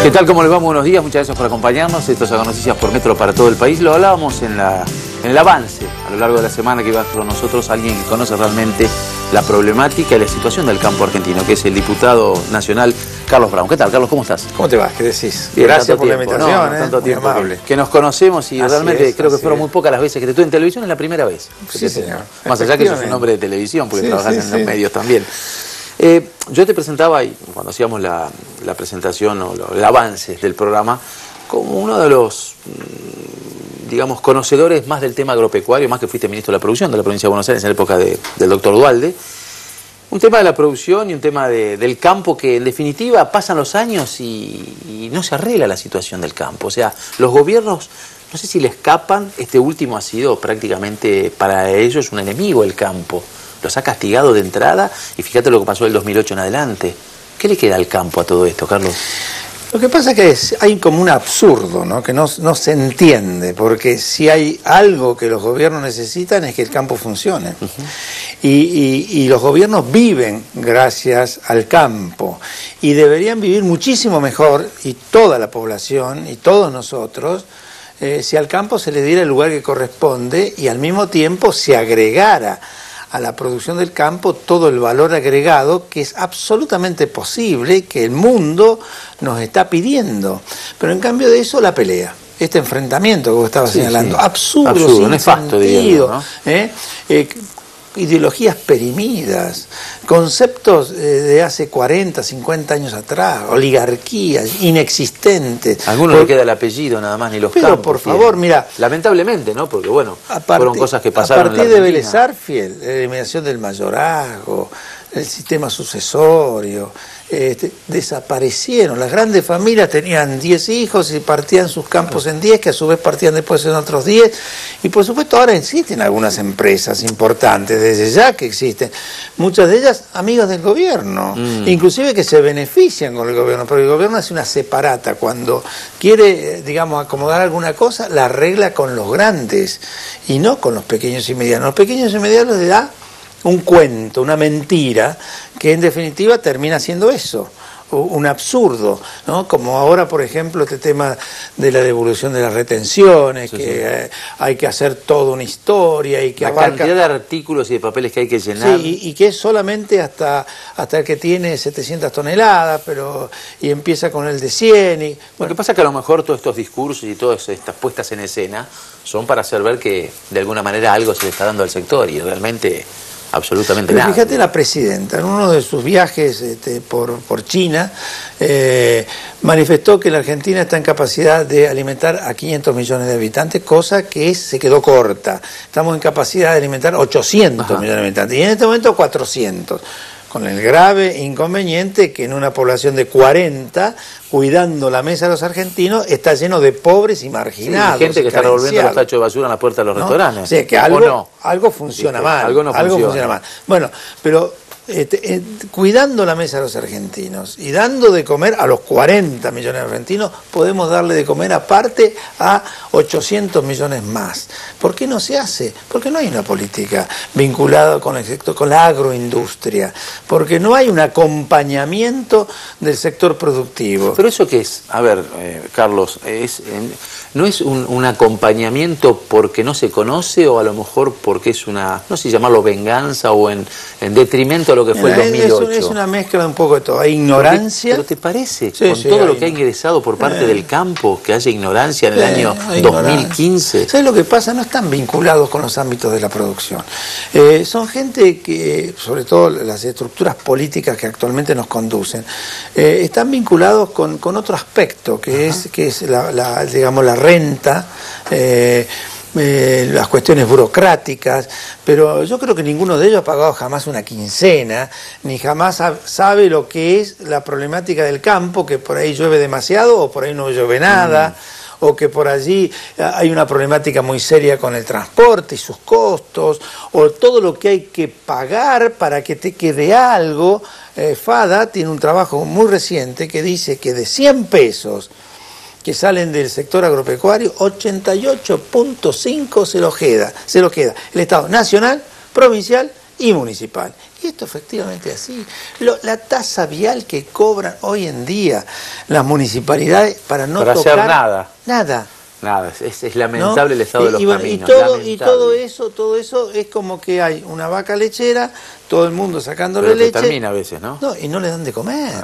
¿Qué tal? ¿Cómo les va? Buenos días, muchas gracias por acompañarnos. Esto es Haga Noticias por Metro para todo el país. Lo hablábamos en el avance a lo largo de la semana que va con nosotros alguien que conoce realmente la problemática y la situación del campo argentino, que es el diputado nacional Carlos Brown. ¿Qué tal, Carlos? ¿Cómo estás? ¿Cómo te va? ¿Qué decís? Bien, gracias por la invitación. No, tanto tiempo amable. que nos conocemos y Así realmente es, creo que así fueron es. muy pocas las veces que te tuve en televisión, es la primera vez. Sí, señor. Más allá que sos un hombre de televisión, porque Sí, trabajás sí, en los sí. medios también. Yo te presentaba, y cuando hacíamos la presentación o el avance del programa, como uno de los, digamos, conocedores más del tema agropecuario, más que fuiste ministro de la producción de la provincia de Buenos Aires en la época del doctor Duhalde. Un tema de la producción y un tema del campo que, en definitiva, pasan los años y no se arregla la situación del campo. O sea, los gobiernos, no sé si le escapan, este último ha sido prácticamente para ellos un enemigo el campo. Los ha castigado de entrada y fíjate lo que pasó del 2008 en adelante. ¿Qué le queda al campo a todo esto, Carlos? Lo que pasa es que hay como un absurdo, ¿no? Que no se entiende, porque si hay algo que los gobiernos necesitan es que el campo funcione. Y los gobiernos viven gracias al campo y deberían vivir muchísimo mejor, y toda la población y todos nosotros, si al campo se le diera el lugar que corresponde y al mismo tiempo se agregara a la producción del campo todo el valor agregado que es absolutamente posible, que el mundo nos está pidiendo. Pero en cambio de eso, la pelea, este enfrentamiento que vos estabas señalando, absurdo, sin nefasto, sentido, ¿no? Ideologías perimidas, conceptos de hace 40, 50 años atrás, oligarquías inexistentes. A algunos le queda el apellido nada más, ni los campos. Pero por favor, mira, lamentablemente, ¿no? Porque bueno, fueron cosas que pasaron. A partir de Vélez Sarsfield, la eliminación del mayorazgo, el sistema sucesorio, desaparecieron. Las grandes familias tenían 10 hijos y partían sus campos en 10, que a su vez partían después en otros 10. Y por supuesto ahora existen algunas empresas importantes, desde ya que existen. Muchas de ellas amigas del gobierno, inclusive que se benefician con el gobierno, pero el gobierno hace una separata. Cuando quiere, digamos, acomodar alguna cosa, la arregla con los grandes y no con los pequeños y medianos. Los pequeños y medianos le da un cuento, una mentira, que en definitiva termina siendo eso, un absurdo, ¿no? Como ahora, por ejemplo, este tema de la devolución de las retenciones, hay que hacer toda una historia y que la cantidad de artículos y de papeles que hay que llenar. Sí, y que es solamente hasta el que tiene 700 toneladas, y empieza con el de 100. Lo que pasa es que a lo mejor todos estos discursos y todas estas puestas en escena son para hacer ver que de alguna manera algo se le está dando al sector y realmente absolutamente pero nada. Fíjate, la presidenta, en uno de sus viajes por China, manifestó que la Argentina está en capacidad de alimentar a 500 millones de habitantes, cosa que se quedó corta. Estamos en capacidad de alimentar 800 millones de habitantes, y en este momento 400. Con el grave inconveniente que en una población de 40, cuidando la mesa de los argentinos, está lleno de pobres y marginados. Sí, gente que está revolviendo los tachos de basura en la puerta de los restaurantes. O sea, que algo funciona mal. Algo no funciona mal. Bueno, pero cuidando la mesa de los argentinos y dando de comer a los 40 millones de argentinos, podemos darle de comer aparte a 800 millones más. ¿Por qué no se hace? Porque no hay una política vinculada con la agroindustria, porque no hay un acompañamiento del sector productivo. ¿Pero eso qué es? A ver, Carlos, ¿no es un acompañamiento porque no se conoce o a lo mejor porque es una, no sé si llamarlo venganza o en detrimento de lo que fue el 2008? Es una mezcla de un poco de todo. Hay ignorancia. ¿Pero te parece, sí, con todo lo que ha ingresado por parte del campo, que haya ignorancia en el año 2015? ¿Sabes lo que pasa? No están vinculados con los ámbitos de la producción. Son gente que, sobre todo las estructuras políticas que actualmente nos conducen, están vinculados con otro aspecto, que es digamos, la renta, las cuestiones burocráticas, pero yo creo que ninguno de ellos ha pagado jamás una quincena, ni jamás sabe lo que es la problemática del campo, que por ahí llueve demasiado o por ahí no llueve nada, o que por allí hay una problemática muy seria con el transporte y sus costos, o todo lo que hay que pagar para que te quede algo. FADA tiene un trabajo muy reciente que dice que de 100 pesos que salen del sector agropecuario, 88.5 se lo queda el Estado nacional, provincial y municipal. Y esto efectivamente es así. La tasa vial que cobran hoy en día las municipalidades para no para tocar hacer nada. Nada. Es lamentable, ¿no? El estado de los caminos. Y todo eso es como que hay una vaca lechera, todo el mundo sacándole pero leche. termina a veces, ¿no? No, y no le dan de comer.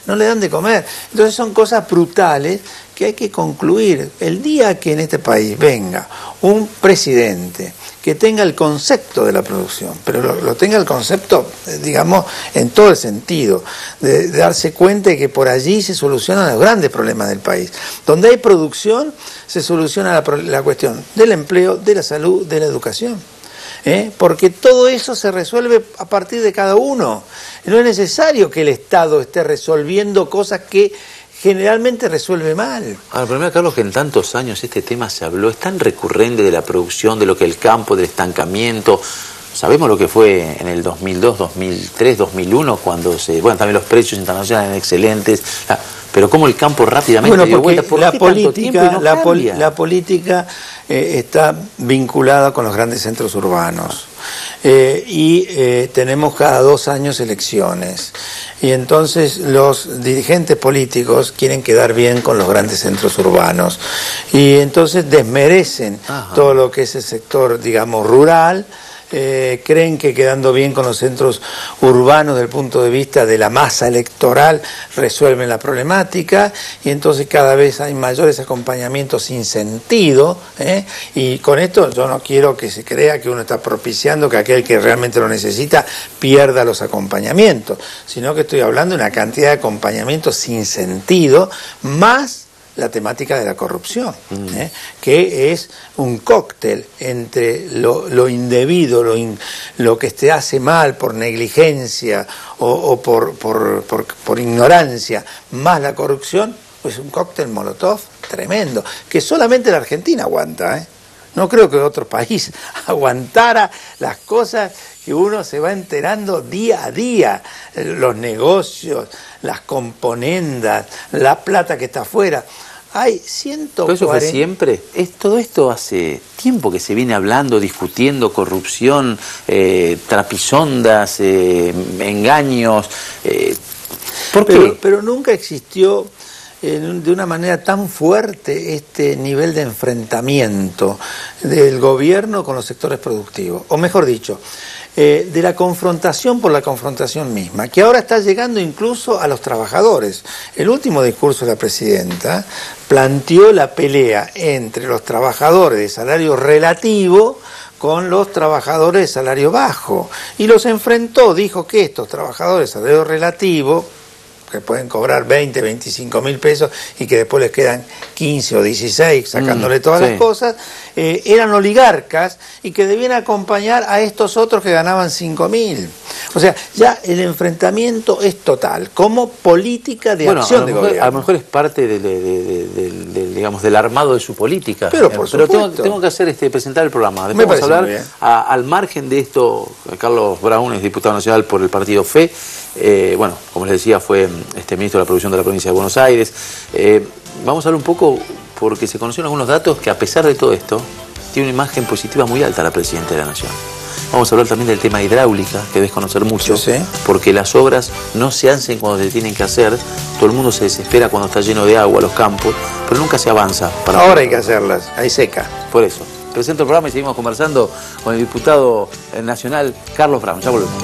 No le dan de comer. Entonces son cosas brutales que hay que concluir. El día que en este país venga un presidente que tenga el concepto de la producción, pero lo tenga el concepto, digamos, en todo el sentido, de darse cuenta de que por allí se solucionan los grandes problemas del país. Donde hay producción, se soluciona la cuestión del empleo, de la salud, de la educación. Porque todo eso se resuelve a partir de cada uno. No es necesario que el Estado esté resolviendo cosas que generalmente resuelve mal. Ahora, el problema, Carlos, que en tantos años este tema se habló, es tan recurrente de la producción, de lo que el campo, del estancamiento. Sabemos lo que fue en el 2002, 2003, 2001, cuando también los precios internacionales eran excelentes, pero cómo el campo rápidamente dio vuelta. ¿Por qué tanto tiempo y no cambia? La política está vinculada con los grandes centros urbanos y tenemos cada 2 años elecciones. Y entonces los dirigentes políticos quieren quedar bien con los grandes centros urbanos y entonces desmerecen todo lo que es el sector, digamos, rural. Creen que quedando bien con los centros urbanos desde el punto de vista de la masa electoral resuelven la problemática y entonces cada vez hay mayores acompañamientos sin sentido, y con esto yo no quiero que se crea que uno está propiciando que aquel que realmente lo necesita pierda los acompañamientos, sino que estoy hablando de una cantidad de acompañamientos sin sentido más la temática de la corrupción, que es un cóctel entre lo indebido, lo que se hace mal por negligencia o por ignorancia, más la corrupción, pues un cóctel molotov tremendo, que solamente la Argentina aguanta, No creo que otro país aguantara las cosas que uno se va enterando día a día, los negocios, las componendas, la plata que está afuera. Hay 140... ¿Pero eso fue siempre? Todo esto hace tiempo que se viene hablando, discutiendo corrupción, trapisondas, engaños. ¿Por qué? Pero nunca existió de una manera tan fuerte este nivel de enfrentamiento del gobierno con los sectores productivos. O mejor dicho, de la confrontación por la confrontación misma, que ahora está llegando incluso a los trabajadores. El último discurso de la presidenta planteó la pelea entre los trabajadores de salario relativo con los trabajadores de salario bajo, y los enfrentó, dijo que estos trabajadores de salario relativo, que pueden cobrar 20, 25 mil pesos y que después les quedan 15 o 16 sacándole todas las cosas, eran oligarcas y que debían acompañar a estos otros que ganaban 5.000. O sea, ya el enfrentamiento es total, como política de acción de gobierno. A lo mejor es parte digamos, del armado de su política. Pero por supuesto. Tengo que presentar el programa. Después vamos a hablar, al margen de esto, Carlos Braun es diputado nacional por el partido FE. Como les decía, fue ministro de la Producción de la provincia de Buenos Aires. Vamos a hablar un poco, porque se conocieron algunos datos que, a pesar de todo esto, tiene una imagen positiva muy alta la Presidenta de la Nación. Vamos a hablar también del tema hidráulica, que debes conocer mucho, porque las obras no se hacen cuando se tienen que hacer. Todo el mundo se desespera cuando está lleno de agua los campos, pero nunca se avanza. Ahora hay que hacerlas, hay seca. Por eso. Presento el programa y seguimos conversando con el diputado nacional Carlos Braun. Ya volvemos.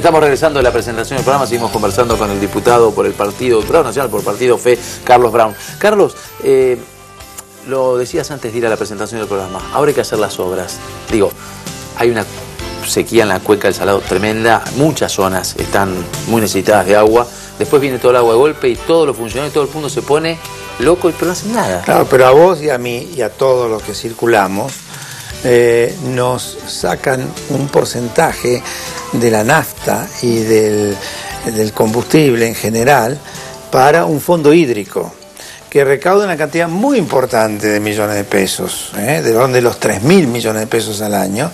estamos regresando de la presentación del programa, seguimos conversando con el diputado por el Diputado Nacional por el Partido FE, Carlos Brown. Carlos, lo decías antes de ir a la presentación del programa, ahora hay que hacer las obras. Digo, hay una sequía en la cuenca del Salado tremenda, muchas zonas están muy necesitadas de agua, después viene todo el agua de golpe y todos los funcionarios, todo el mundo se pone loco y pero no hacen nada. Claro, pero a vos y a mí y a todos los que circulamos, nos sacan un porcentaje de la nafta y del combustible en general para un fondo hídrico que recauda una cantidad muy importante de millones de pesos, de los 3.000 millones de pesos al año,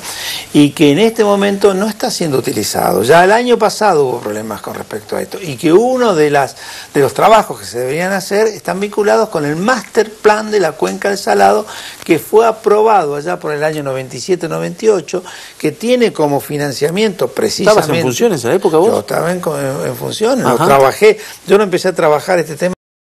y que en este momento no está siendo utilizado. Ya el año pasado hubo problemas con respecto a esto, y que uno de los trabajos que se deberían hacer están vinculados con el Master Plan de la Cuenca del Salado, que fue aprobado allá por el año 97-98, que tiene como financiamiento precisamente... ¿Estabas en funciones en la época vos? Yo estaba en funciones, lo trabajé, yo no empecé a trabajar este tema